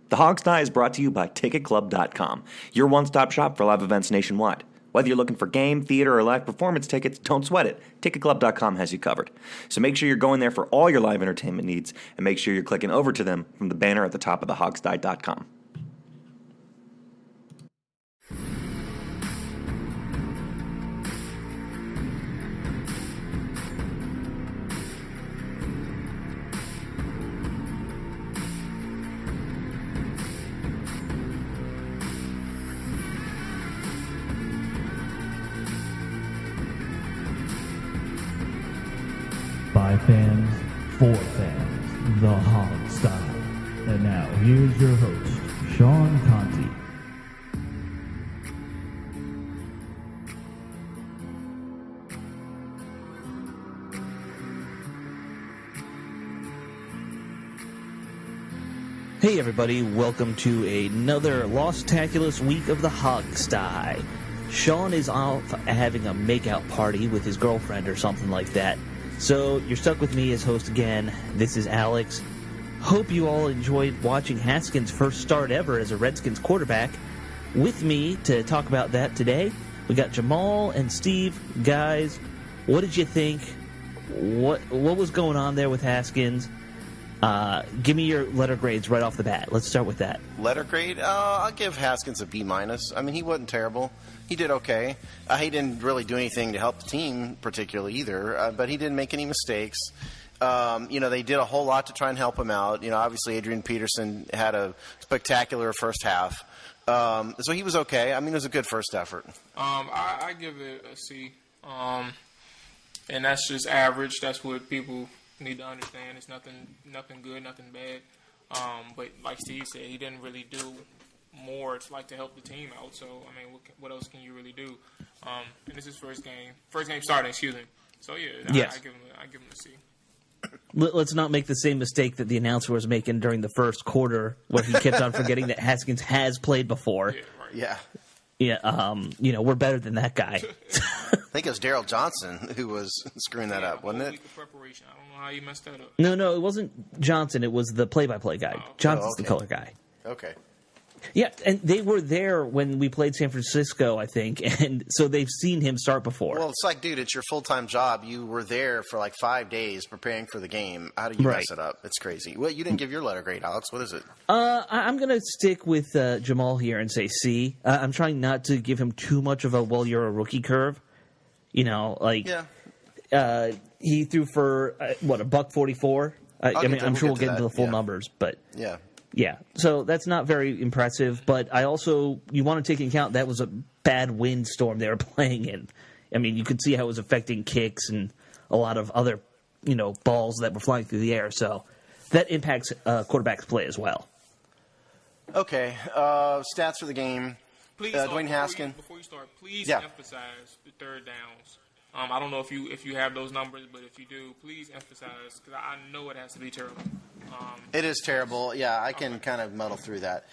The Hog Sty is brought to you by TicketClub.com, your one-stop shop for live events nationwide. Whether you're looking for game, theater, or live performance tickets, don't sweat it. TicketClub.com has you covered. So make sure you're going there for all your live entertainment needs, and make sure you're clicking over to them from the banner at the top of thehogsty.com. By fans, for fans, the Hog Style. And now, here's your host, Sean Conti. Hey everybody, welcome to another Lost-taculous week of the Hog Style. Sean is off having a makeout party with his girlfriend or something like that. So, you're stuck with me as host again. This is Alex. Hope you all enjoyed watching Haskins' first start ever as a Redskins quarterback. With me to talk about that today, we got Jamal and Steve. Guys, what did you think? What was going on there with Haskins? Give me your letter grades right off the bat. Let's start with that. Letter grade? I'll give Haskins a B-. I mean, he wasn't terrible. He did okay. He didn't really do anything to help the team particularly either, but he didn't make any mistakes. They did a whole lot to try and help him out. Obviously Adrian Peterson had a spectacular first half. So he was okay. I mean, it was a good first effort. I give it a C. And that's just average. That's what people need to understand. It's nothing good, nothing bad. But like Steve said, he didn't really do more to help the team out. So I mean, what else can you really do? And this is first game starting. Excuse me. So yeah, yes. I give him a C. Let's not make the same mistake that the announcer was making during the first quarter, where he kept on forgetting that Haskins has played before. Yeah, right. Yeah. Yeah, we're better than that guy. I think it was Daryl Johnson who was screwing that up, wasn't it? Week of preparation. I don't know how you messed that up. No, it wasn't Johnson. It was the play-by-play guy. Johnson's the color guy. Okay. Yeah, and they were there when we played San Francisco, I think, and so they've seen him start before. Well, it's like, dude, it's your full-time job. You were there for like 5 days preparing for the game. How do you mess it up? It's crazy. Well, you didn't give your letter grade, Alex. What is it? I'm going to stick with Jamal here and say C. I'm trying not to give him too much of a, well, you're a rookie curve. Yeah. He threw for, $144? I'm sure we'll get into the full numbers, but... Yeah. Yeah, so that's not very impressive, but you want to take into account that was a bad windstorm they were playing in. I mean, you could see how it was affecting kicks and a lot of other, balls that were flying through the air, so that impacts quarterback's play as well. Okay, stats for the game. Please, Dwayne Haskins. Before you start, please emphasize the third downs. I don't know if you have those numbers, but if you do, please emphasize, because I know it has to be terrible. It is terrible. Yeah, I can kind of muddle through that.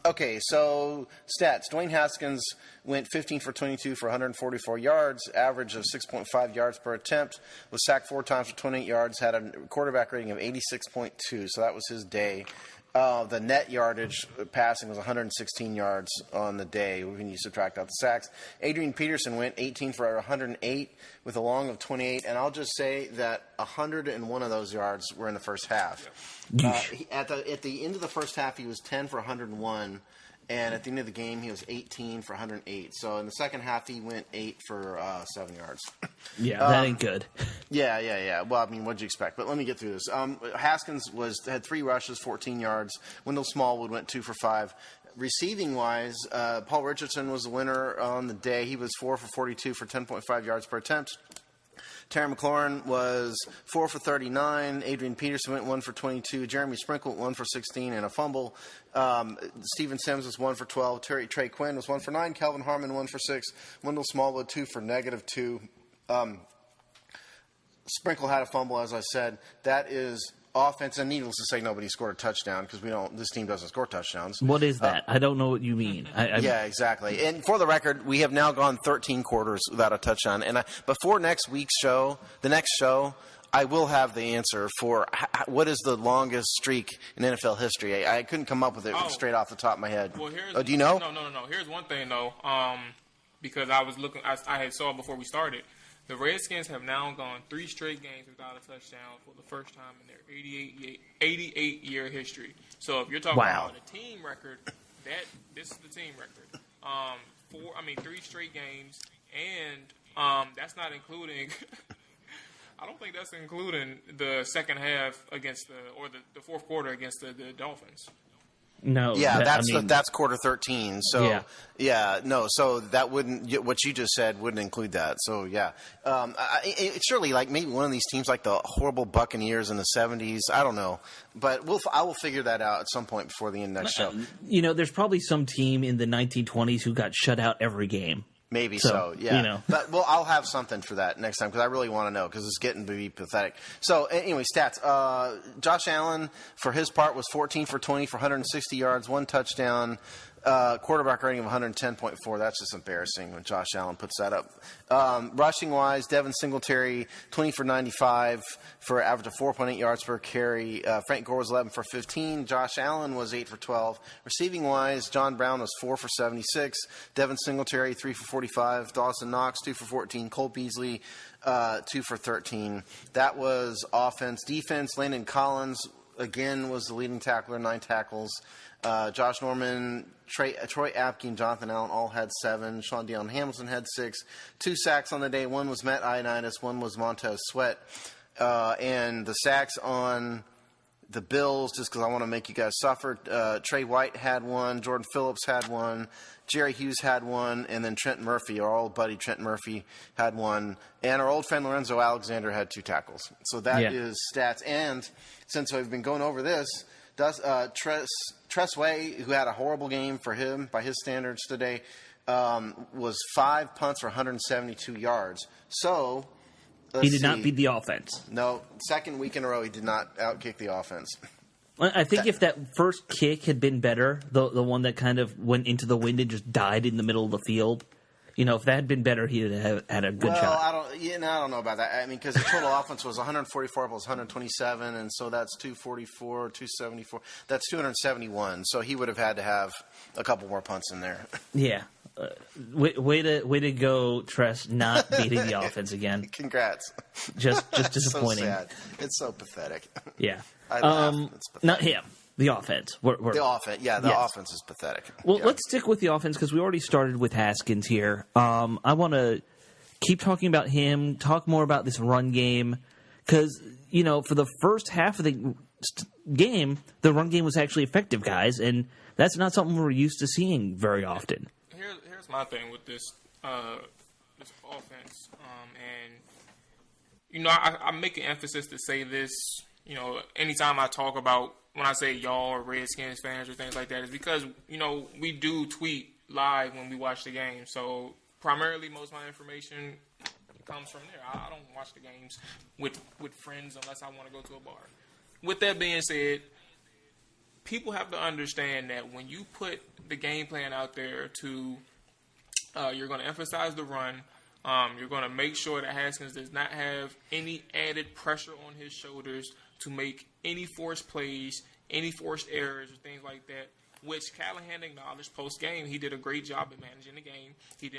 Okay, so stats. Dwayne Haskins went 15 for 22 for 144 yards, average of 6.5 yards per attempt, was sacked 4 times for 28 yards, had a quarterback rating of 86.2, so that was his day. The net yardage passing was 116 yards on the day when you subtract out the sacks. Adrian Peterson went 18 for 108 with a long of 28, and I'll just say that 101 of those yards were in the first half. At the end of the first half, he was 10 for 101, and at the end of the game, he was 18 for 108. So in the second half, he went 8 for 7 yards. Yeah, that ain't good. Yeah. Well, I mean, what'd you expect? But let me get through this. Haskins had 3 rushes, 14 yards. Wendell Smallwood went 2 for 5. Receiving-wise, Paul Richardson was the winner on the day. He was 4 for 42 for 10.5 yards per attempt. Terry McLaurin was 4 for 39. Adrian Peterson went 1 for 22. Jeremy Sprinkle went 1 for 16 and a fumble. Steven Sims was 1 for 12. Trey Quinn was 1 for 9. Kelvin Harmon 1 for 6. Wendell Smallwood 2 for -2. Sprinkle had a fumble, as I said. That is offense, and needless to say, nobody scored a touchdown because this team doesn't score touchdowns. What is that? I don't know what you mean. Yeah, exactly. And for the record, we have now gone 13 quarters without a touchdown. And before next week's show, the next show, I will have the answer for what is the longest streak in NFL history. I couldn't come up with it straight off the top of my head. Well, here's, do you know? No. Here's one thing, though. Because I was looking, I had saw before we started. The Redskins have now gone 3 straight games without a touchdown for the first time in their 88-year history. So if you're talking about a team record, this is the team record. 3 straight games, and that's not including. I don't think that's including the second half against the fourth quarter against the Dolphins. No. Yeah, that's quarter 13. So so that wouldn't, what you just said wouldn't include that. So yeah, it's surely like maybe one of these teams like the horrible Buccaneers in the 70s. I don't know, but I will figure that out at some point before the end of next show. There's probably some team in the 1920s who got shut out every game. Maybe so, yeah. But I'll have something for that next time because I really want to know because it's getting to be pathetic. So anyway, stats. Josh Allen, for his part, was 14 for 20 for 160 yards, 1 touchdown, quarterback rating of 110.4. That's just embarrassing when Josh Allen puts that up. Rushing-wise, Devin Singletary, 20 for 95 for an average of 4.8 yards per carry. Frank Gore was 11 for 15. Josh Allen was 8 for 12. Receiving-wise, John Brown was 4 for 76. Devin Singletary, 3 for 45. Dawson Knox, 2 for 14. Cole Beasley, 2 for 13. That was offense. Defense, Landon Collins, again, was the leading tackler, 9 tackles. Josh Norman, Troy Apke, and Jonathan Allen all had 7. Sean Deion Hamilton had 6. 2 sacks on the day. 1 was Matt Ioannidis. 1 was Montez Sweat. And the sacks on the Bills, just because I want to make you guys suffer, Trey White had 1. Jordan Phillips had 1. Jerry Hughes had 1. And then Trent Murphy, our old buddy Trent Murphy, had 1. And our old friend Lorenzo Alexander had 2 tackles. So that is stats. And since we've been going over this, Tress Way, who had a horrible game for him by his standards today, was 5 punts for 172 yards. So he did not beat the offense. No, second week in a row he did not outkick the offense. I think if that first kick had been better, the one that kind of went into the wind and just died in the middle of the field, if that had been better, he'd have had a good shot. I don't know about that. I mean, because the total offense was 144 plus 127, and so that's 244, 274. That's 271. So he would have had to have a couple more punts in there. Yeah. Way to go, Tress, not beating the offense again. Congrats. Just disappointing. So sad. It's so pathetic. Yeah. I laugh. It's pathetic. Not him. The offense. The offense. Yeah, the offense is pathetic. Well, let's stick with the offense because we already started with Haskins here. I want to keep talking about him, talk more about this run game because, for the first half of the game, the run game was actually effective, guys, and that's not something we're used to seeing very often. Here's my thing with this offense, and I make an emphasis to say this. Anytime I talk about when I say y'all or Redskins fans or things like that, is because we do tweet live when we watch the game. So primarily, most of my information comes from there. I don't watch the games with friends unless I want to go to a bar. With that being said, people have to understand that when you put the game plan out there to you're going to emphasize the run. You're going to make sure that Haskins does not have any added pressure on his shoulders to make any forced plays, any forced errors, or things like that. Which Callahan acknowledged post game. He did a great job at managing the game. He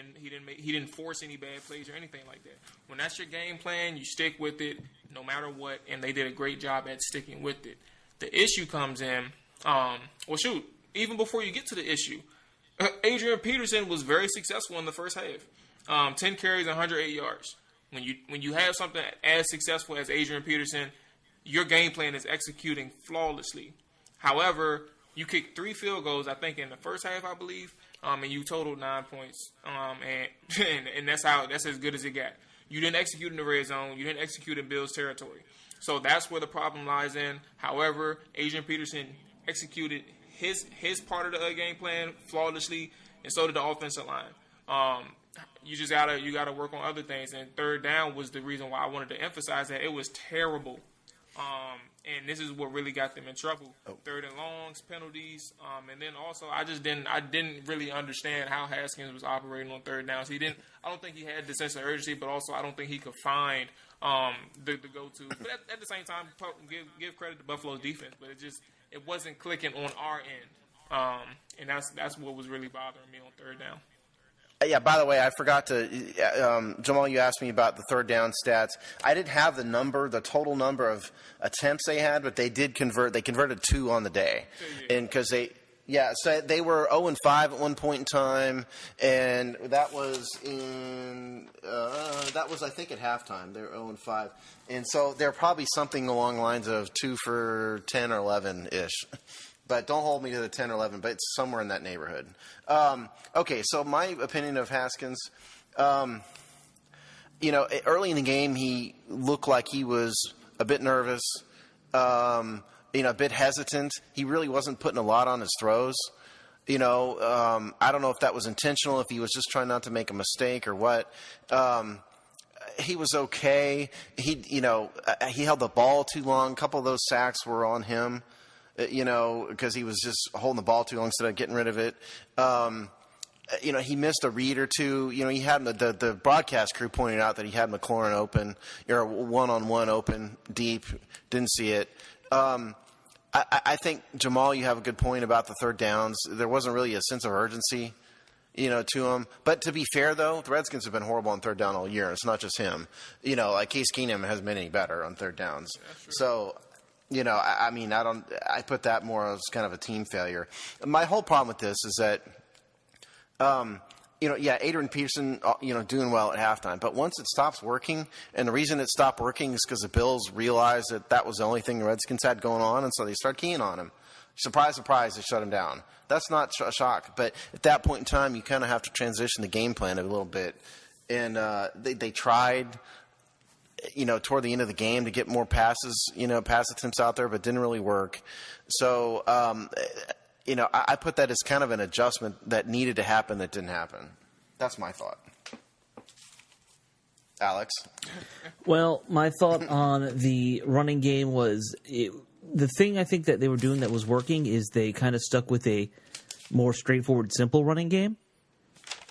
didn't force any bad plays or anything like that. When that's your game plan, you stick with it no matter what. And they did a great job at sticking with it. The issue comes in. Even before you get to the issue, Adrian Peterson was very successful in the first half. 10 carries, 108 yards. When you have something as successful as Adrian Peterson, your game plan is executing flawlessly. However, you kicked 3 field goals, I think, in the first half, I believe, and you totaled 9 points. And that's as good as it got. You didn't execute in the red zone. You didn't execute in Bills territory. So that's where the problem lies in. However, Adrian Peterson executed his part of the game plan flawlessly, and so did the offensive line. You gotta work on other things. And third down was the reason why I wanted to emphasize that it was terrible. And this is what really got them in trouble. Third and longs, penalties, and then also I didn't really understand how Haskins was operating on third downs. I don't think he had the sense of urgency, but also I don't think he could find the go-to. But at the same time, give credit to Buffalo's defense, but it wasn't clicking on our end, and that's what was really bothering me on third down. Yeah, by the way, I forgot to, Jamal, you asked me about the third down stats. I didn't have the total number of attempts they had, but they did convert. They converted 2 on the day. And because so they were 0-5 at one point in time, and that was I think at halftime. They were 0-5. And so they're probably something along the lines of 2 for 10 or 11-ish. But don't hold me to the 10 or 11, but it's somewhere in that neighborhood. Okay, so my opinion of Haskins, early in the game he looked like he was a bit nervous, a bit hesitant. He really wasn't putting a lot on his throws. I don't know if that was intentional, if he was just trying not to make a mistake or what. He was okay. He held the ball too long. A couple of those sacks were on him. Because he was just holding the ball too long instead of getting rid of it. He missed a read or two. He had the broadcast crew pointed out that he had McLaurin open, or one-on-one open, deep. Didn't see it. I think, Jamal, you have a good point about the third downs. There wasn't really a sense of urgency, to him. But to be fair, though, the Redskins have been horrible on third down all year. It's not just him. Like Case Keenum hasn't been any better on third downs. So... I put that more as kind of a team failure. My whole problem with this is that, Adrian Peterson, doing well at halftime. But once it stops working, and the reason it stopped working is because the Bills realized that was the only thing the Redskins had going on, and so they started keying on him. Surprise, surprise, they shut him down. That's not a shock. But at that point in time, you kind of have to transition the game plan a little bit. And they tried... toward the end of the game to get more passes, pass attempts out there, but didn't really work. So, I put that as kind of an adjustment that needed to happen that didn't happen. That's my thought. Alex? Well, my thought on the running game was the thing I think that they were doing that was working is they kind of stuck with a more straightforward, simple running game.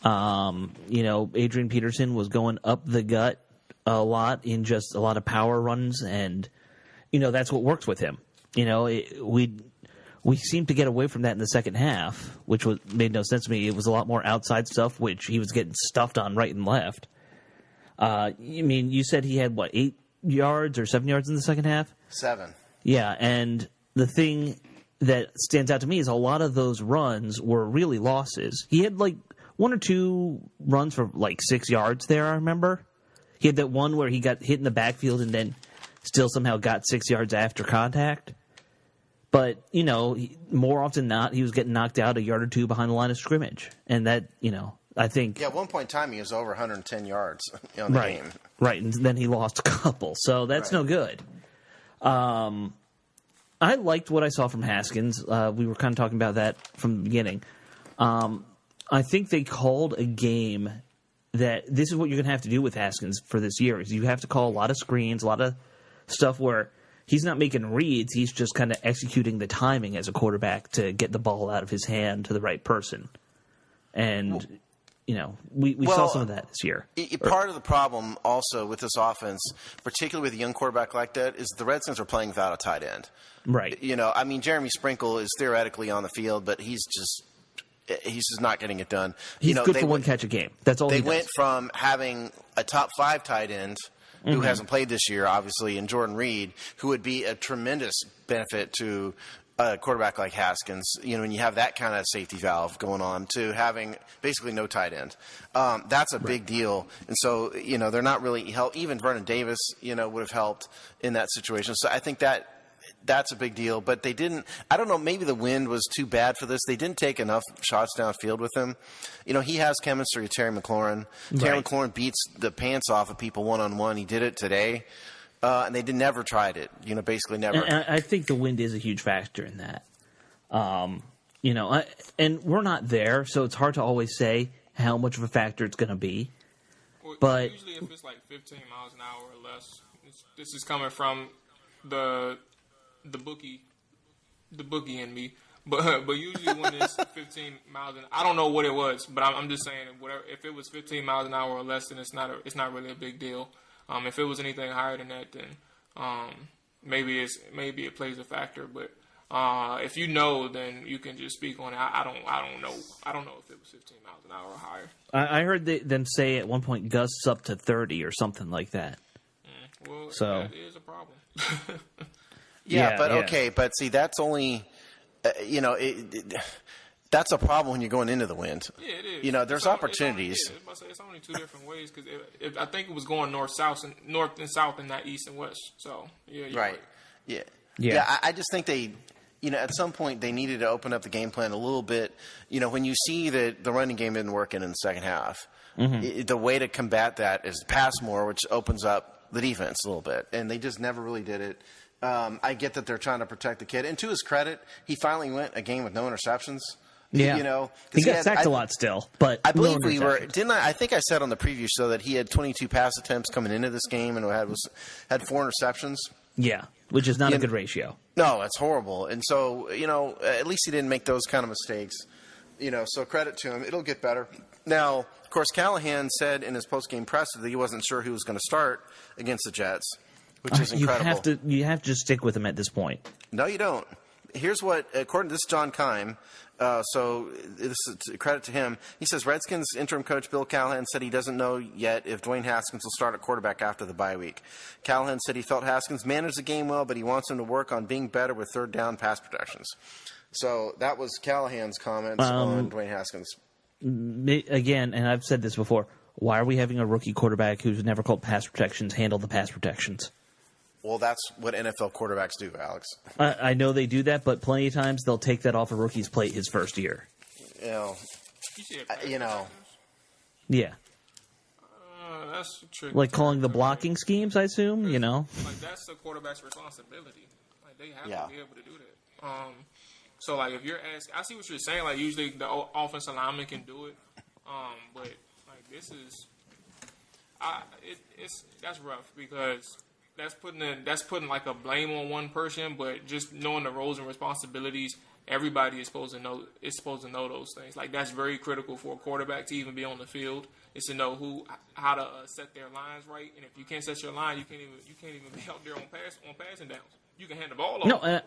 Adrian Peterson was going up the gut a lot in just a lot of power runs, and that's what works with him. We seemed to get away from that in the second half, which made no sense to me. It was a lot more outside stuff, which he was getting stuffed on right and left. You said he had 8 yards or 7 yards in the second half? 7. Yeah, and the thing that stands out to me is a lot of those runs were really losses. He had 1 or 2 runs for 6 yards there, I remember. He had that one where he got hit in the backfield and then still somehow got 6 yards after contact. But, more often than not, he was getting knocked out a yard or 2 behind the line of scrimmage. And that, I think... Yeah, at one point in time, he was over 110 yards on the game. Right, and then he lost a couple. So that's no good. I liked what I saw from Haskins. We were kind of talking about that from the beginning. I think they called a game... that this is what you're going to have to do with Haskins for this year is you have to call a lot of screens, a lot of stuff where he's not making reads. He's just kind of executing the timing as a quarterback to get the ball out of his hand to the right person. And, we saw some of that this year. Part of the problem also with this offense, particularly with a young quarterback like that, is the Redskins are playing without a tight end. Right. Jeremy Sprinkle is theoretically on the field, but he's just not getting it done. He's good for one catch a game. That's all he does. They went from having a top 5 tight end who hasn't played this year, obviously, and Jordan Reed, who would be a tremendous benefit to a quarterback like Haskins, when you have that kind of safety valve going on, to having basically no tight end. That's a big deal. And so, they're not really help. Even Vernon Davis, would have helped in that situation. So I think that's a big deal, but they didn't. I don't know. Maybe the wind was too bad for this. They didn't take enough shots downfield with him. He has chemistry with Terry McLaurin. Terry McLaurin beats the pants off of people one-on-one. He did it today, and they never tried it. Basically never. And I think the wind is a huge factor in that. And we're not there, so it's hard to always say how much of a factor it's going to be. Well, but usually, if it's 15 miles an hour or less, this is coming from the the bookie in me. But usually when it's 15 miles an I don't know what it was, but I'm just saying whatever. If it was 15 miles an hour or less, then it's not really a big deal. If it was anything higher than that, then maybe it plays a factor. But if you know, then you can just speak on it. I don't know. I don't know if it was 15 miles an hour or higher. I heard them say at one point gusts up to 30 or something like that. Well, so that is a problem. Okay, but see, that's only, that's a problem when you're going into the wind. Yeah, it is. There's opportunities. It's only two different ways because I think it was going north and south, and not east and west. So yeah, you're right. Yeah. I just think they, at some point they needed to open up the game plan a little bit. When you see that the running game isn't working in the second half, the way to combat that is to pass more, which opens up the defense a little bit, and they just never really did it. I get that they're trying to protect the kid, and to his credit, he finally went a game with no interceptions. Yeah, he got sacked a lot still, but I believe we were. Didn't I? I think I said on the preview show that he had 22 pass attempts coming into this game and had 4 interceptions. Yeah, which is not a good ratio. No, it's horrible. And so at least he didn't make those kind of mistakes. So credit to him. It'll get better. Now, of course, Callahan said in his post-game presser that he wasn't sure who was going to start against the Jets, which is incredible. You have to just stick with him at this point. No, you don't. Here's what, according to this John Keim, so this is credit to him. He says Redskins interim coach Bill Callahan said he doesn't know yet if Dwayne Haskins will start at quarterback after the bye week. Callahan said he felt Haskins managed the game well, but he wants him to work on being better with third down pass protections. So that was Callahan's comments on Dwayne Haskins. Again, and I've said this before, why are we having a rookie quarterback who's never called pass protections handle the pass protections? Well, that's what NFL quarterbacks do, Alex. I know they do that, but plenty of times they'll take that off a rookie's plate his first year. Yeah. That's tricky. Like calling the blocking schemes, I assume, Like, that's the quarterback's responsibility. Like, they have to be able to do that. So, like, if you're asking, I see what you're saying. Like, usually the offensive lineman can do it. But, like, this is, that's rough because that's putting like a blame on one person. But just knowing the roles and responsibilities, everybody is supposed to know those things. Like, that's very critical for a quarterback to even be on the field. Is to know how to set their lines right. And if you can't set your line, you can't even be out there on passing downs. You can hand the ball off.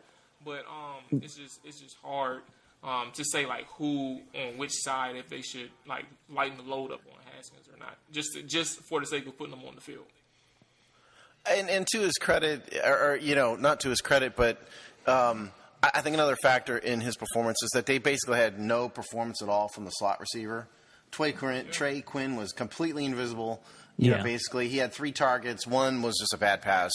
But it's just hard to say like who on which side if they should like lighten the load up on Haskins or not, just for the sake of putting them on the field. And to his credit, or not to his credit, but I think another factor in his performance is that they basically had no performance at all from the slot receiver. Trey Quinn was completely invisible. Basically he had 3 targets. One was just a bad pass.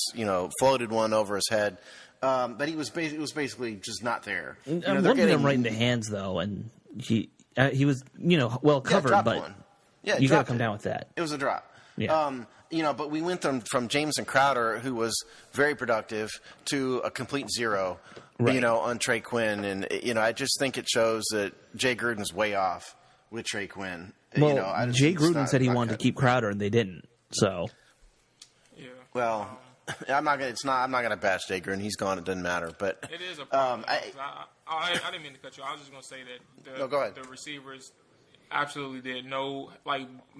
Floated one over his head. But it was basically just not there. One of them right in the hands, though, and he was, well covered, but one. You got to come down with that. It was a drop. Yeah. But we went from Jameson Crowder, who was very productive, to a complete zero, on Trey Quinn. And, I just think it shows that Jay Gruden's way off with Trey Quinn. Well, Jay Gruden said he wanted to keep Crowder, and they didn't, so. Yeah. Well, I'm not gonna bash Jay Gruden. He's gone. It doesn't matter. But it is a problem. I didn't mean to cut you. I was just gonna say that the receivers absolutely did no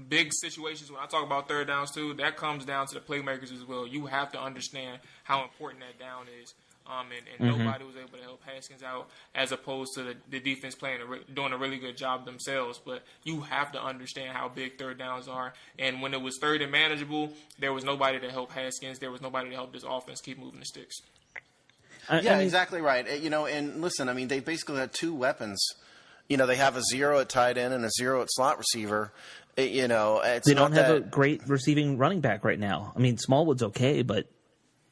big situations. When I talk about third downs too, that comes down to the playmakers as well. You have to understand how important that down is. And nobody was able to help Haskins out, as opposed to the defense doing a really good job themselves. But you have to understand how big third downs are. And when it was third and manageable, there was nobody to help Haskins. There was nobody to help this offense keep moving the sticks. Exactly right. And listen, they basically had 2 weapons. They have a 0 at tight end and a 0 at slot receiver. They don't have a great receiving running back right now. Smallwood's okay, but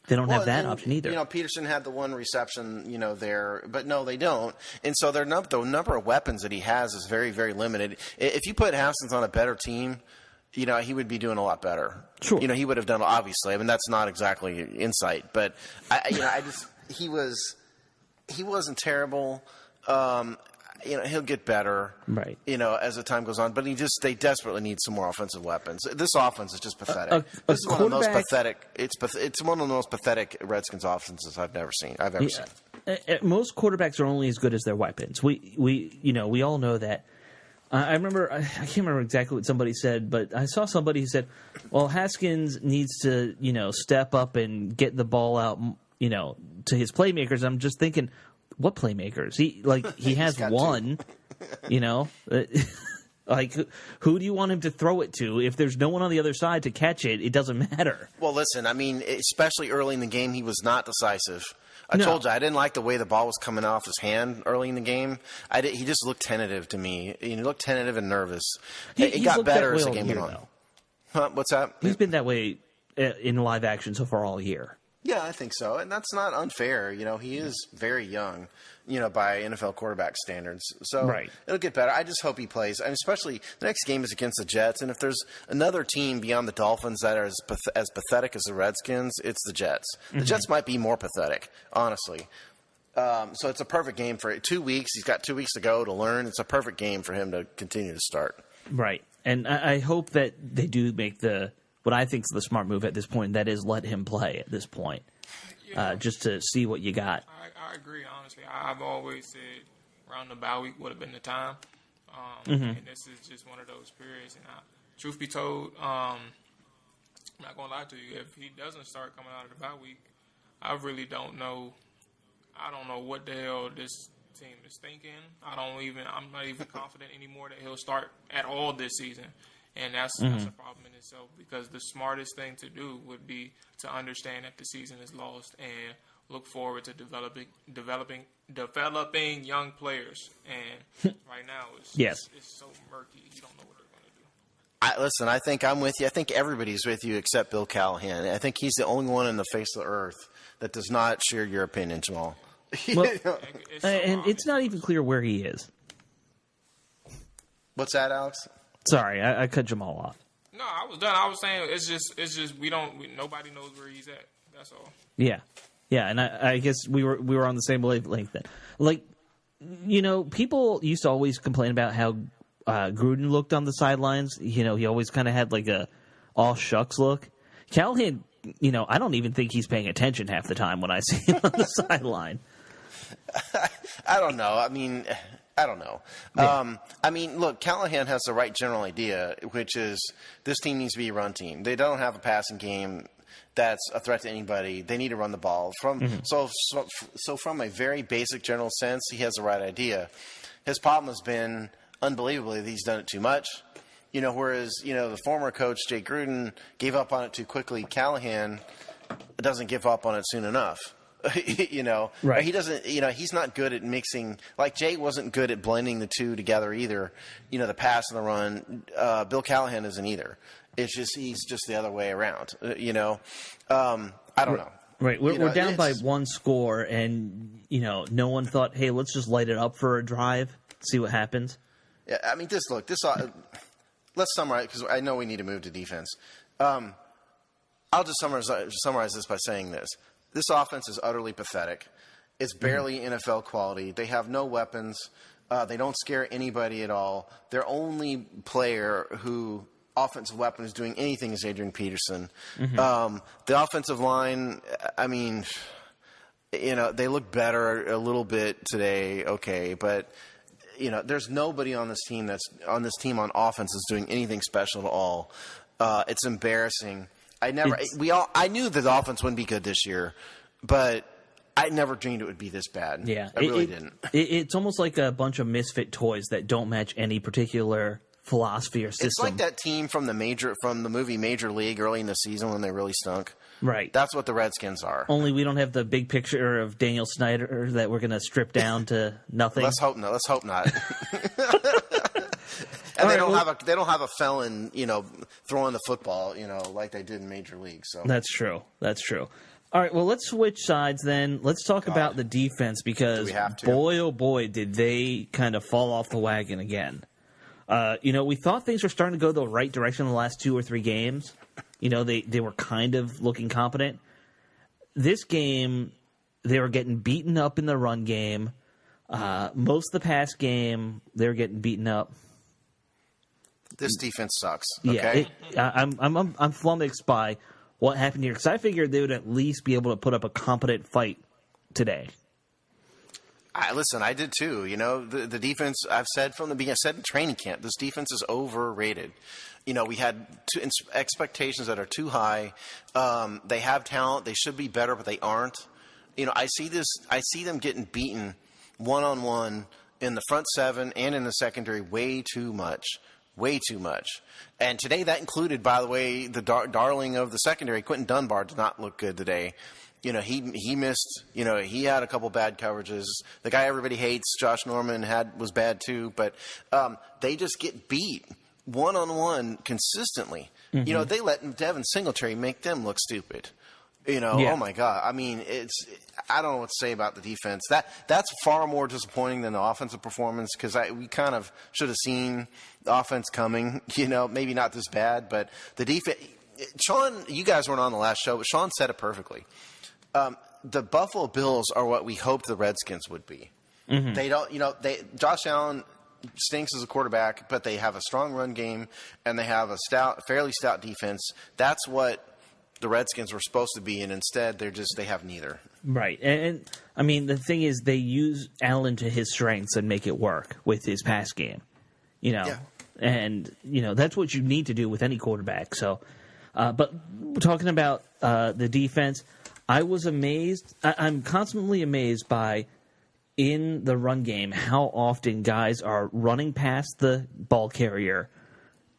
they don't have that option either. Peterson had the 1 reception, there, but no, they don't. And so the number of weapons that he has is very, very limited. If you put Haskins on a better team, he would be doing a lot better. Sure. He would have done, obviously. That's not exactly insight, but he wasn't terrible. he'll get better, right? As the time goes on. But they desperately need some more offensive weapons. This offense is just pathetic. This is one of the most pathetic. It's one of the most pathetic Redskins offenses I've ever seen. Most quarterbacks are only as good as their weapons. We all know that. I remember, I can't remember exactly what somebody said, but I saw somebody who said, well, Haskins needs to, step up and get the ball out, to his playmakers. I'm just thinking, what playmakers? He has one, like, who do you want him to throw it to? If there's no one on the other side to catch it, it doesn't matter. Well, listen, especially early in the game, he was not decisive. I told you, I didn't like the way the ball was coming off his hand early in the game. He just looked tentative to me. He looked tentative and nervous. It got better as the game went on. Huh? What's that? He's been that way in live action so far all year. Yeah, I think so. And that's not unfair. He is very young, by NFL quarterback standards. So it'll get better. I just hope he plays. And especially the next game is against the Jets. And if there's another team beyond the Dolphins that are as pathetic as the Redskins, it's the Jets. The Jets might be more pathetic, honestly. So it's a perfect game for 2 weeks. He's got 2 weeks to go to learn. It's a perfect game for him to continue to start. Right. And I hope that they do make what I think is the smart move at this point, that is let him play at this point, just to see what you got. I agree, honestly. I've always said around the bye week would have been the time, and this is just one of those periods. And truth be told, I'm not going to lie to you, if he doesn't start coming out of the bye week, I really don't know. I don't know what the hell this team is thinking. I'm not even confident anymore that he'll start at all this season. And that's a problem in itself, because the smartest thing to do would be to understand that the season is lost and look forward to developing young players. And right now it's so murky. You don't know what they're going to do. Listen, I think I'm with you. I think everybody's with you except Bill Callahan. I think he's the only one on the face of the earth that does not share your opinion, Jamal. Well, and it's not even clear where he is. What's that, Alex? Sorry, I cut Jamal off. No, I was done. I was saying it's just nobody knows where he's at. That's all. Yeah, and I guess we were on the same wavelength then. Like, people used to always complain about how Gruden looked on the sidelines. He always kind of had like a all shucks look. Callahan, I don't even think he's paying attention half the time when I see him on the sideline. I don't know. I don't know. Yeah. Look, Callahan has the right general idea, which is this team needs to be a run team. They don't have a passing game that's a threat to anybody. They need to run the ball. So from a very basic general sense, he has the right idea. His problem has been, unbelievably, that he's done it too much. Whereas, the former coach, Jay Gruden, gave up on it too quickly. Callahan doesn't give up on it soon enough. Right. He doesn't, he's not good at mixing, like Jay wasn't good at blending the two together either, the pass and the run. Bill Callahan isn't either. It's just, he's just the other way around, I don't know. Right. We're down by one score, and, no one thought, hey, let's just light it up for a drive, see what happens. Yeah, let's summarize, because I know we need to move to defense. I'll just summarize this by saying this. This offense is utterly pathetic. It's barely NFL quality. They have no weapons. They don't scare anybody at all. Their only player who offensive weapon is doing anything is Adrian Peterson. The offensive line, they look better a little bit today, okay, but there's nobody on this team on offense that's doing anything special at all. It's embarrassing. I knew that the offense wouldn't be good this year, but I never dreamed it would be this bad. Yeah, I really didn't. It's almost like a bunch of misfit toys that don't match any particular philosophy or system. It's like that team from the movie Major League early in the season when they really stunk. Right. That's what the Redskins are. Only we don't have the big picture of Daniel Snyder that we're going to strip down to nothing. Let's hope not. And they don't have a felon, throwing the football, like they did in Major League. So that's true. All right, well, let's switch sides then. Let's talk about the defense, because boy, oh boy, did they kind of fall off the wagon again. We thought things were starting to go the right direction in the last 2 or 3 games. They were kind of looking competent. This game, they were getting beaten up in the run game. Most of the pass game, they're getting beaten up. This defense sucks. Okay? Yeah, I'm flummoxed by what happened here because I figured they would at least be able to put up a competent fight today. Listen, I did too. You know, the defense, I've said from the beginning, I said in training camp, this defense is overrated. You know, we had expectations that are too high. They have talent. They should be better, but they aren't. You know, I see them getting beaten one-on-one in the front seven and in the secondary way too much. Way too much. And today that included, by the way, the darling of the secondary, Quentin Dunbar, did not look good today. You know, he missed, you know, he had a couple bad coverages. The guy everybody hates, Josh Norman, was bad too. But they just get beat one-on-one consistently. Mm-hmm. You know, they let Devin Singletary make them look stupid. You know, Oh my God. I mean, I don't know what to say about the defense. That's far more disappointing than the offensive performance because we kind of should have seen the offense coming. You know, maybe not this bad, but the defense. Sean, you guys weren't on the last show, but Sean said it perfectly. The Buffalo Bills are what we hoped the Redskins would be. Mm-hmm. They don't, you know, Josh Allen stinks as a quarterback, but they have a strong run game and they have a fairly stout defense. That's what the Redskins were supposed to be, and instead they have neither. Right. And I mean, the thing is they use Allen to his strengths and make it work with his pass game, you know. Yeah. And, you know, that's what you need to do with any quarterback. So, but talking about the defense, I was amazed. I'm constantly amazed by, in the run game, how often guys are running past the ball carrier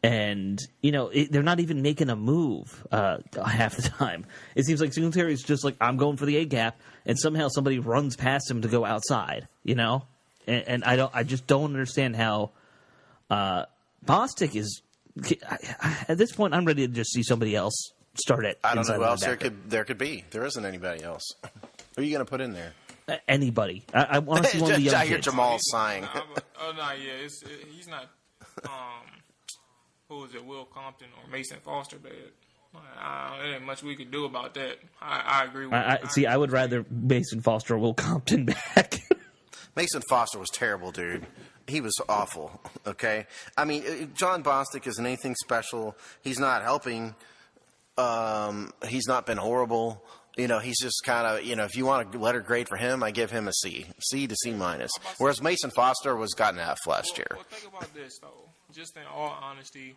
and, you know, they're not even making a move half the time. It seems like Singletary is just like, I'm going for the A-gap, and somehow somebody runs past him to go outside, you know? And I just don't understand how Bostic is... At this point, I'm ready to just see somebody else start it. I don't know who else there could be. There isn't anybody else. Who are you going to put in there? Anybody. I want to see one of the young kids. I hear kids. Jamal sighing. He's not... who is it, Will Compton or Mason Foster bad? There ain't much we could do about that. I agree with you. I would rather Mason Foster or Will Compton back. Mason Foster was terrible, dude. He was awful, okay? I mean, John Bostic isn't anything special. He's not helping. He's not been horrible. You know, he's just kind of, you know, if you want a letter grade for him, I give him a C to C minus. Whereas Mason Foster was gotten an F last year. Well, think about this, though. Just in all honesty,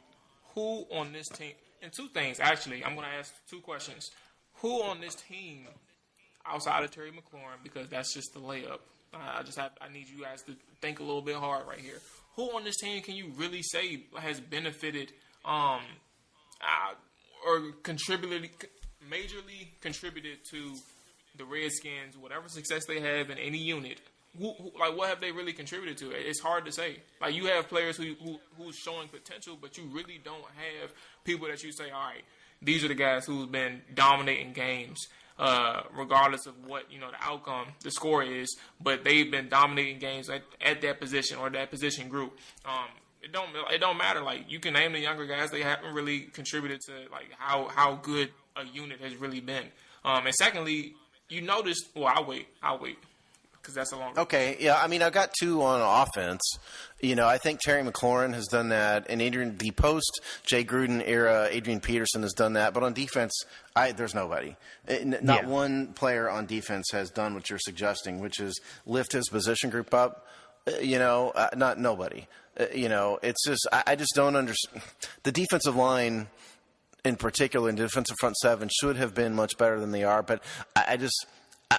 who on this team, and two things, actually, I'm going to ask two questions. Who on this team, outside of Terry McLaurin, because that's just the layup, I need you guys to think a little bit hard right here. Who on this team can you really say has benefited or majorly contributed to the Redskins, whatever success they have in any unit? What have they really contributed to? It's hard to say. Like, you have players who's showing potential, but you really don't have people that you say, all right, these are the guys who've been dominating games, regardless of what, you know, the outcome, the score is, but they've been dominating games at that position or that position group. It don't matter. Like, you can name the younger guys, they haven't really contributed to like how good a unit has really been. And secondly, you noticed. Well, I'll wait. Because that's a long. Okay, yeah. I mean, I've got two on offense. You know, I think Terry McLaurin has done that, and the post Jay Gruden era, Adrian Peterson has done that. But on defense, there's nobody. Not one player on defense has done what you're suggesting, which is lift his position group up. You know, not nobody. You know, it's just I just don't understand. The defensive line, in particular, in defensive front seven, should have been much better than they are. But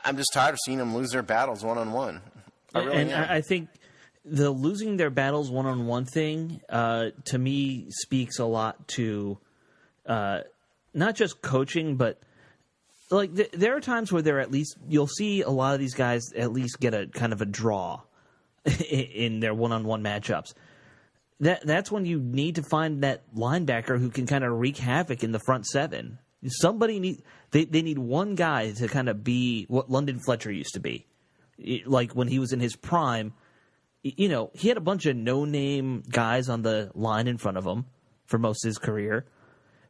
I'm just tired of seeing them lose their battles one-on-one. I think the losing their battles one-on-one thing, to me, speaks a lot to not just coaching, but like there are times where you'll see a lot of these guys at least get a kind of a draw in their one-on-one matchups. That's when you need to find that linebacker who can kind of wreak havoc in the front seven. Somebody they need one guy to kind of be what London Fletcher used to be. Like when he was in his prime, you know, he had a bunch of no-name guys on the line in front of him for most of his career,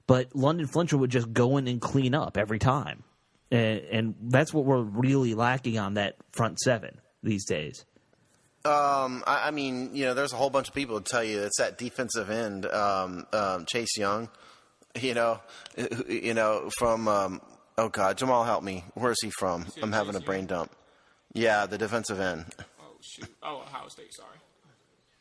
but London Fletcher would just go in and clean up every time. And that's what we're really lacking on that front seven these days. I mean, there's a whole bunch of people who tell you it's that defensive end, Chase Young. From oh God, Jamal, help me. Where is he from? I'm having a brain dump. Yeah, the defensive end. Oh shoot! Oh, Ohio State. Sorry.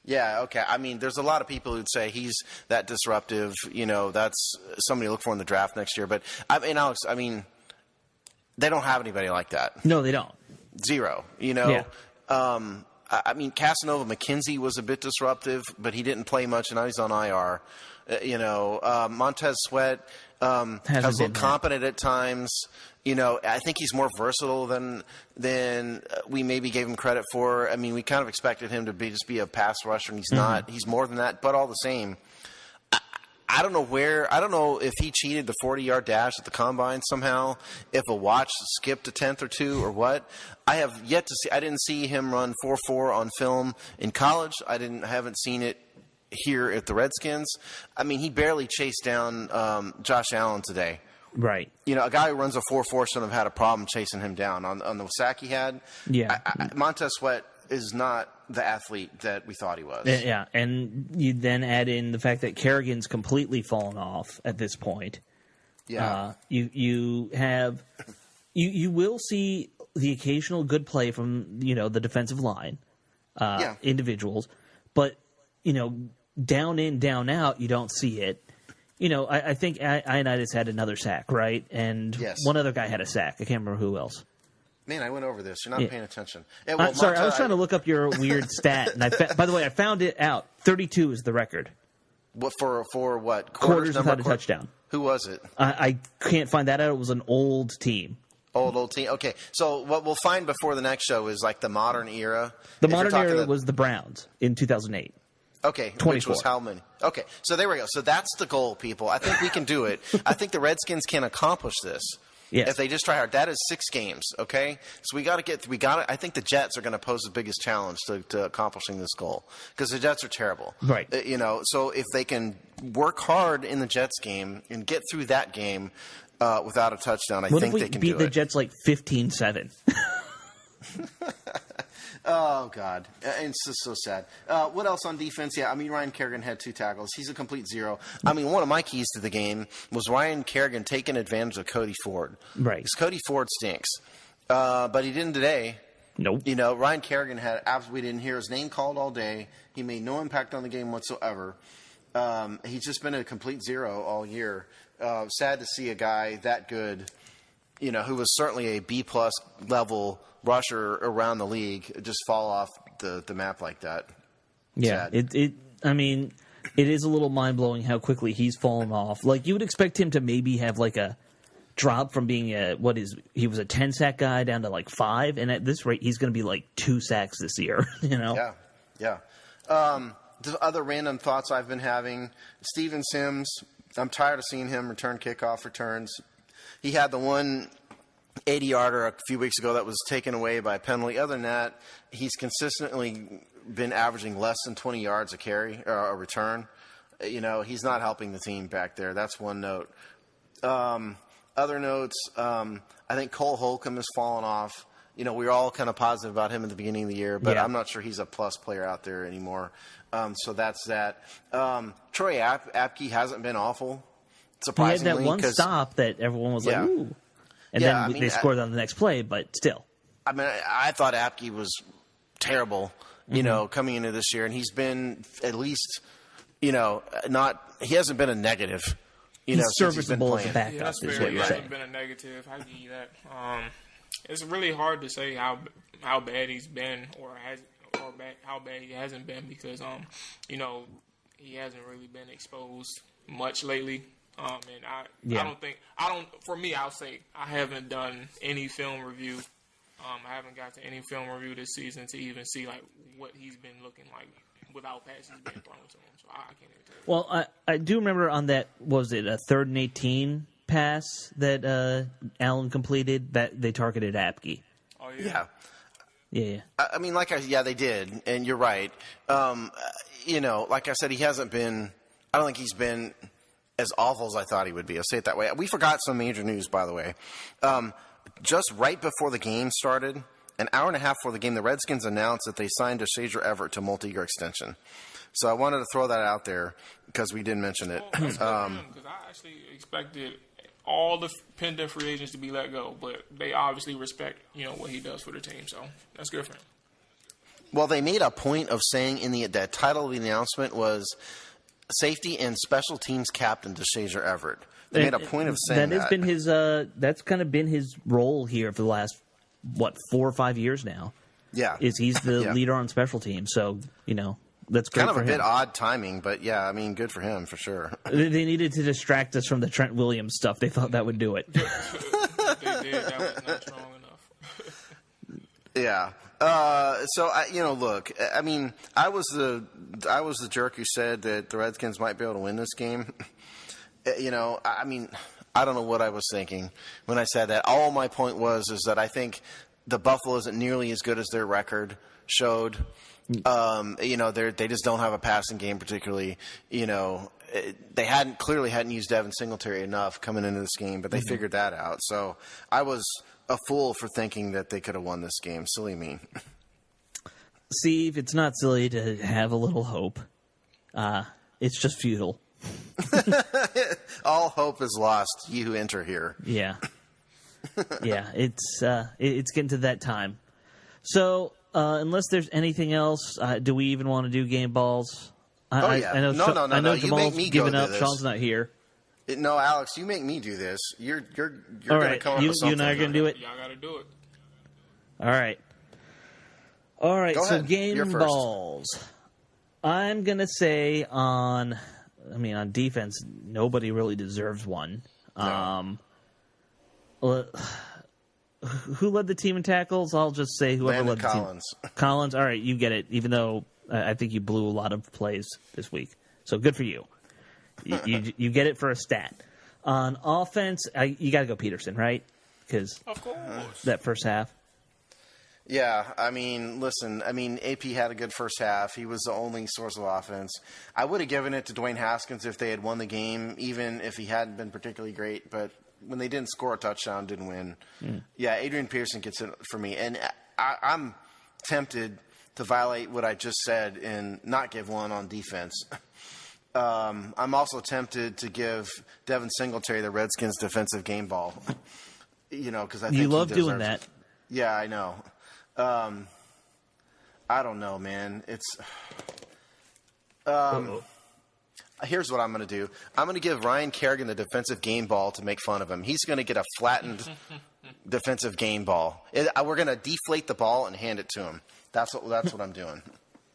Yeah, okay. I mean, there's a lot of people who'd say he's that disruptive. That's somebody to look for in the draft next year. But Alex, they don't have anybody like that. No, they don't. Zero. Yeah. Casanova McKenzie was a bit disruptive, but he didn't play much, and now he's on IR. Montez Sweat has looked competent at times. I think he's more versatile than we maybe gave him credit for. I mean, we kind of expected him to just be a pass rusher, and he's not. He's more than that, but all the same. I don't know if he cheated the 40-yard dash at the combine somehow, if a watch skipped a tenth or two or what. I have yet to see. I didn't see him run 4.4 on film in college. I haven't seen it here at the Redskins. I mean, he barely chased down Josh Allen today. Right. A guy who runs a 4.4 shouldn't have had a problem chasing him down on the sack he had. Yeah. Montez Sweat is not the athlete that we thought he was. Yeah, and you then add in the fact that Kerrigan's completely fallen off at this point. Yeah. You will see the occasional good play from the defensive line, individuals, but down in, down out, you don't see it. I think Ioannidis had another sack, right? And one other guy had a sack. I can't remember who else. Man, I went over this. You're not paying attention. Sorry, I was trying to look up your weird stat, and by the way, I found it out. 32 is the record. What for what? Quarters without a touchdown. Who was it? I can't find that out. It was an old team. Old team. Okay, so what we'll find before the next show is like the modern era. The modern era was the Browns in 2008. Okay, 24. Which was how many? Okay, so there we go. So that's the goal, people. I think we can do it. I think the Redskins can accomplish this. Yes. If they just try hard. That is 6 games, okay? So I think the Jets are going to pose the biggest challenge to accomplishing this goal because the Jets are terrible. Right. So if they can work hard in the Jets game and get through that game without a touchdown, I think they can do it. What if we beat the Jets like 15-7? Oh, God. It's just so sad. What else on defense? Yeah, Ryan Kerrigan had 2 tackles. He's a complete zero. One of my keys to the game was Ryan Kerrigan taking advantage of Cody Ford. Right. Because Cody Ford stinks. But he didn't today. Nope. Ryan Kerrigan we didn't hear his name called all day. He made no impact on the game whatsoever. He's just been a complete zero all year. Sad to see a guy that good, who was certainly a B-plus level rusher around the league just fall off the map like that. Yeah, it is a little mind-blowing how quickly he's fallen off. Like, you would expect him to maybe have like a drop from being he was a 10-sack guy down to like 5, and at this rate he's going to be like 2 sacks this year, Yeah. The other random thoughts I've been having, Steven Sims, I'm tired of seeing him return kickoff returns. He had the one 80-yarder a few weeks ago that was taken away by a penalty. Other than that, he's consistently been averaging less than 20 yards a carry or a return. He's not helping the team back there. That's one note. Other notes, I think Cole Holcomb has fallen off. We were all kind of positive about him at the beginning of the year, but I'm not sure he's a plus player out there anymore. So that's that. Troy Apke hasn't been awful, surprisingly. He had that one stop that everyone was like, ooh. And then they scored on the next play, but still. I thought Apke was terrible, coming into this year. And he's been at least, he hasn't been a negative. He's serviceable as a backup, that's is fair. what you're saying. He hasn't been a negative. I give you that. It's really hard to say how bad he's been how bad he hasn't been because, he hasn't really been exposed much lately. I'll say I haven't done any film review. I haven't got to any film review this season to even see like what he's been looking like without passes being thrown to him. So I can't even tell you. Well, I do remember on that, was it a 3rd and 18 pass that Allen completed that they targeted Apke? Oh yeah. Yeah. They did, and you're right. Like I said, he hasn't been. I don't think he's been as awful as I thought he would be. I'll say it that way. We forgot some major news, by the way. Just right before the game started, an hour and a half before the game, the Redskins announced that they signed Shazier Everett to a multi-year extension. So I wanted to throw that out there because we didn't mention it. Because I actually expected all the pending free agents to be let go, but they obviously respect, what he does for the team. So that's good for him. Well, they made a point of saying in the title of the announcement was safety and special teams captain to Shazier Everett. They made a point of saying that. Has been his. That's kind of been his role here for the last 4 or 5 years now. Yeah, he's the leader on special teams. So that's great. Kind of for a him. bit odd timing, but yeah, I mean, good for him for sure. They needed to distract us from the Trent Williams stuff. They thought that would do it. They did. That was not strong enough. Yeah. So look. I mean, I was the jerk who said that the Redskins might be able to win this game. I mean, I don't know what I was thinking when I said that. All my point is that I think the Buffalo isn't nearly as good as their record showed. They just don't have a passing game particularly. They clearly hadn't used Devin Singletary enough coming into this game, but they figured that out. So I was a fool for thinking that they could have won this game. Silly me. Steve, it's not silly to have a little hope. It's just futile. All hope is lost. You who enter here. Yeah. Yeah, it's getting to that time. So, unless there's anything else, do we even want to do game balls? I know No. You make Jamal's me giving go up. do this. Sean's not here. No, Alex, you make me do this. You're All going right, to come up with something. you and I are going to do it? Y'all got to do it. All right, Go so ahead. game You're first. balls. I'm going to say on defense, nobody really deserves one. No. Who led the team in tackles? I'll just say whoever Landon led the Collins. team. Collins. All right, you get it. Even though I think you blew a lot of plays this week, so good for you. You get it for a stat. On offense, you got to go Peterson, right? Because Of course. that first half. Yeah, I mean, listen, AP had a good first half. He was the only source of offense. I would have given it to Dwayne Haskins if they had won the game, even if he hadn't been particularly great. But when they didn't score a touchdown, didn't win. Yeah, Adrian Peterson gets it for me. And I'm tempted to violate what I just said and not give one on defense. I'm also tempted to give Devin Singletary the Redskins defensive game ball. Because I think You love he doing deserves- that. Yeah, I know. I don't know, man. It's here's what I'm going to do. I'm going to give Ryan Kerrigan the defensive game ball to make fun of him. He's going to get a flattened defensive game ball. We're going to deflate the ball and hand it to him. That's what I'm doing.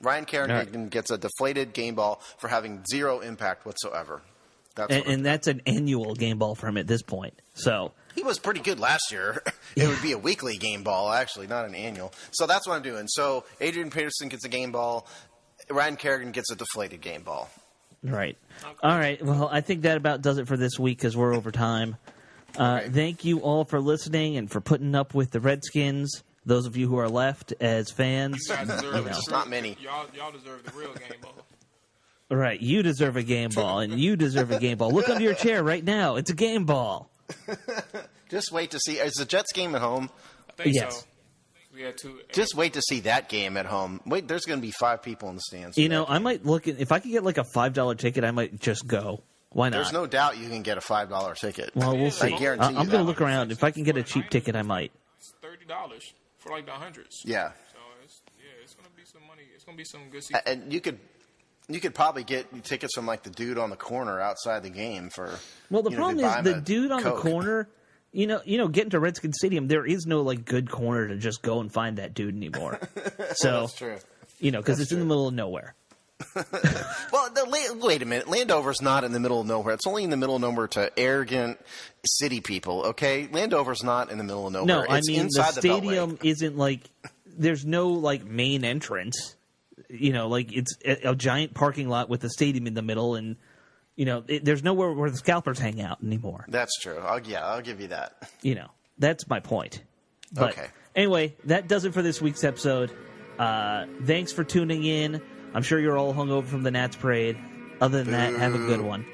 Ryan Kerrigan gets a deflated game ball for having zero impact whatsoever. And that's an annual game ball for him at this point. So he was pretty good last year. It would be a weekly game ball, actually, not an annual. So that's what I'm doing. So Adrian Peterson gets a game ball. Ryan Kerrigan gets a deflated game ball. Right. All right. Well, I think that about does it for this week because we're over time. Thank you all for listening and for putting up with the Redskins. Those of you who are left as fans, You guys deserve It's not many. Y'all deserve the real game ball. right? You deserve a game ball, and you deserve a game ball. Look under your chair right now; it's a game ball. Just wait to see. Is the Jets game at home? I think Yes. so. We had two. Just wait to see that game at home. Wait, there's going to be 5 people in the stands. for You know, that I game. might look at if I could get like a $5 ticket, I might just go. Why not? There's no doubt you can get a $5 ticket. well, we'll see. I guarantee you I'm going to that. look around. If I can get a cheap ticket, I might. It's $30 for like the hundreds. Yeah, So it's gonna be some money. It's gonna be some good seats. and you could probably get tickets from like the dude on the corner outside the game for. Well, the you know, problem if you buy is him the a dude on the Coke. corner. You know, getting to Redskins Stadium, there is no like good corner to just go and find that dude anymore. So That's true. because it's in the middle of nowhere. Well, wait a minute. Landover's not in the middle of nowhere. It's only in the middle of nowhere to arrogant city people, okay? Landover's not in the middle of nowhere. No, I It's mean the inside stadium Beltway. isn't like there's no like main entrance. Like it's a giant parking lot with the stadium in the middle, and there's nowhere where the scalpers hang out anymore. That's true. I'll give you that. That's my point. But Okay. Anyway, that does it for this week's episode. Thanks for tuning in. I'm sure you're all hungover from the Nats parade. Other than that, have a good one.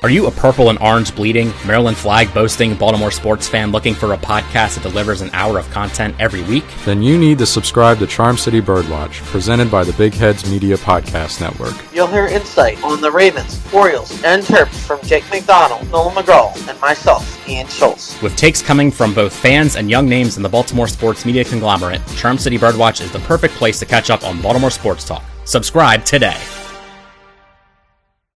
Are you a purple and orange bleeding, Maryland flag boasting Baltimore sports fan looking for a podcast that delivers an hour of content every week? Then you need to subscribe to Charm City Birdwatch, presented by the Big Heads Media Podcast Network. You'll hear insight on the Ravens, Orioles, and Terps from Jake McDonald, Nolan McGraw, and myself, Ian Schultz. With takes coming from both fans and young names in the Baltimore sports media conglomerate, Charm City Birdwatch is the perfect place to catch up on Baltimore sports talk. Subscribe today.